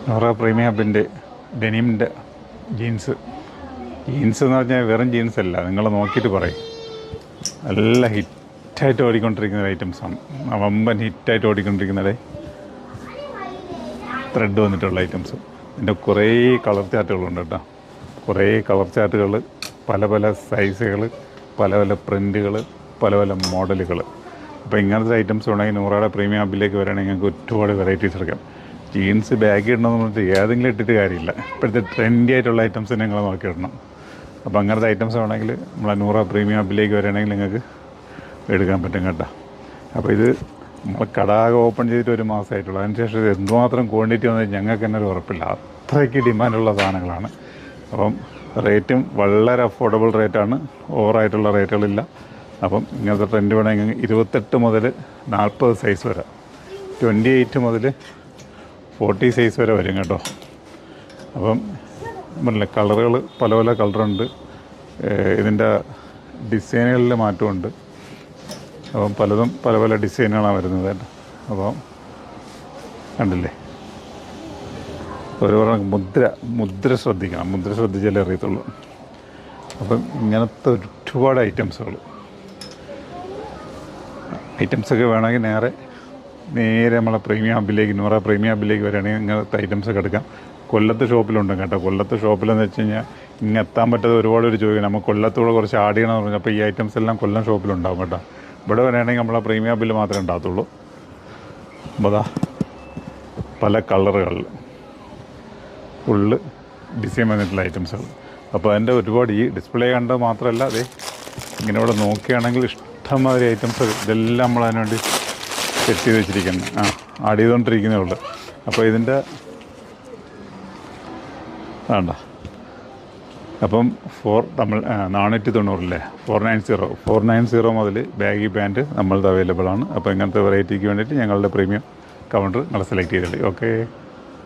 Noora premium ഹബിൻ്റെ ഡെനിമിൻ്റെ jeans എന്ന് പറഞ്ഞാൽ വെറും ജീൻസ് അല്ല, നിങ്ങൾ നോക്കിയിട്ട് പറയും. നല്ല ഹിറ്റായിട്ട് ഓടിക്കൊണ്ടിരിക്കുന്ന ഐറ്റംസാണ്. വമ്പൻ ഹിറ്റായിട്ട് ഓടിക്കൊണ്ടിരിക്കുന്നത് ത്രെഡ് വന്നിട്ടുള്ള ഐറ്റംസ്. ഇതിൻ്റെ കുറേ കളർ ചാർട്ടുകളുണ്ട് കേട്ടോ. കുറേ കളർ ചാർട്ടുകൾ, പല പല സൈസുകൾ, പല പല പ്രിൻറ്റുകൾ, പല പല മോഡലുകൾ. അപ്പോൾ ഇങ്ങനത്തെ ഐറ്റംസ് ഉണ്ടെങ്കിൽ നൂറയുടെ പ്രീമിയം ഹബിലേക്ക് വരികയാണെങ്കിൽ നിങ്ങൾക്ക് ഒരുപാട് വെറൈറ്റീസ് എടുക്കാം. ജീൻസ് ബാഗ് ഇടണമെന്ന് പറഞ്ഞിട്ട് ഏതെങ്കിലും ഇട്ടിട്ട് കാര്യമില്ല. ഇപ്പോഴത്തെ ട്രെൻഡി ആയിട്ടുള്ള ഐറ്റംസ് നിങ്ങൾ നോക്കിയിടണം. അപ്പോൾ അങ്ങനത്തെ ഐറ്റംസ് വേണമെങ്കിൽ നമ്മളെ നൂറ പ്രീമിയം ഹബിലേക്ക് വരികയാണെങ്കിൽ നിങ്ങൾക്ക് എടുക്കാൻ പറ്റും കേട്ടോ. അപ്പോൾ ഇത് നമ്മൾ കടാകെ ഓപ്പൺ ചെയ്തിട്ട് 1 മാസമായിട്ടുള്ളൂ. അതിനുശേഷം ഇത് എന്തുമാത്രം ക്വാണ്ടിറ്റി വന്നാൽ ഞങ്ങൾക്ക് തന്നെ ഒരു ഉറപ്പില്ല. അത്രയ്ക്ക് ഡിമാൻഡുള്ള സാധനങ്ങളാണ്. അപ്പം റേറ്റും വളരെ അഫോർഡബിൾ റേറ്റാണ്, ഓവറായിട്ടുള്ള റേറ്റുകളില്ല. അപ്പം ഇങ്ങനത്തെ ട്രെൻഡ് വേണമെങ്കിൽ 28 മുതൽ 40 സൈസ് വരെ, 28 മുതൽ 40 സൈസ് വരെ വരും കേട്ടോ. അപ്പം പറഞ്ഞില്ലേ, കളറുകൾ പല പല കളറുണ്ട്. ഇതിൻ്റെ ഡിസൈനുകളിൽ മാറ്റമുണ്ട്. അപ്പം പലതും പല പല ഡിസൈനുകളാണ് വരുന്നത് കേട്ടോ. അപ്പം കണ്ടില്ലേ, ഓരോ മുദ്ര ശ്രദ്ധിക്കണം. മുദ്ര ശ്രദ്ധിച്ചാലേ അറിയത്തുള്ളൂ. അപ്പം ഇങ്ങനത്തെ ഒരുപാട് ഐറ്റംസൊക്കെ വേണമെങ്കിൽ നേരെ നമ്മളെ പ്രീമിയം ഹബിലേക്ക്, നൂറ പ്രീമിയം ഹബിലേക്ക് വരികയാണെങ്കിൽ ഇങ്ങനത്തെ ഐറ്റംസൊക്കെ എടുക്കാം. കൊല്ലത്ത് ഷോപ്പിലുണ്ട് കേട്ടോ. കൊല്ലത്ത് ഷോപ്പിലെന്ന് വെച്ച് കഴിഞ്ഞാൽ ഇങ്ങനെ എത്താൻ പറ്റാതെ ഒരുപാട് ഒരു ചോദിക്കും, നമുക്ക് കൊല്ലത്തൂടെ കുറച്ച് ആഡ് ചെയ്യണമെന്ന് പറഞ്ഞു. അപ്പോൾ ഈ ഐറ്റംസ് എല്ലാം കൊല്ലം ഷോപ്പിലുണ്ടാവും കേട്ടോ. ഇവിടെ വരികയാണെങ്കിൽ നമ്മളെ പ്രീമിയം ഹബിൽ മാത്രമേ ഉണ്ടാകത്തുള്ളൂ. അപ്പോൾ അതാ പല കളറുകളിൽ ഫുള്ള് ഡിസൈൻ വന്നിട്ടുള്ള ഐറ്റംസുകൾ. അപ്പോൾ അതിൻ്റെ ഒരുപാട് ഈ ഡിസ്പ്ലേ കണ്ടത് മാത്രമല്ല, അതെ ഇങ്ങനെ ഇവിടെ നോക്കുകയാണെങ്കിൽ ഇഷ്ടംമാതിരി ഐറ്റംസ് ഇതെല്ലാം നമ്മൾ അതിനുവേണ്ടി സെറ്റ് ചെയ്ത് വെച്ചിരിക്കുന്നത്, ആഡ് ചെയ്തുകൊണ്ടിരിക്കുന്നേ ഉള്ളൂ. അപ്പോൾ ഇതിൻ്റെ വേണ്ട. അപ്പം 490 490 മുതൽ ബാഗി പാൻറ്റ് നമ്മളുടെ അവൈലബിൾ ആണ്. അപ്പോൾ ഇങ്ങനത്തെ വെറൈറ്റിക്ക് വേണ്ടിയിട്ട് ഞങ്ങളുടെ പ്രീമിയം കൗണ്ടർ നിങ്ങൾ സെലക്ട് ചെയ്തോളൂ. ഓക്കെ.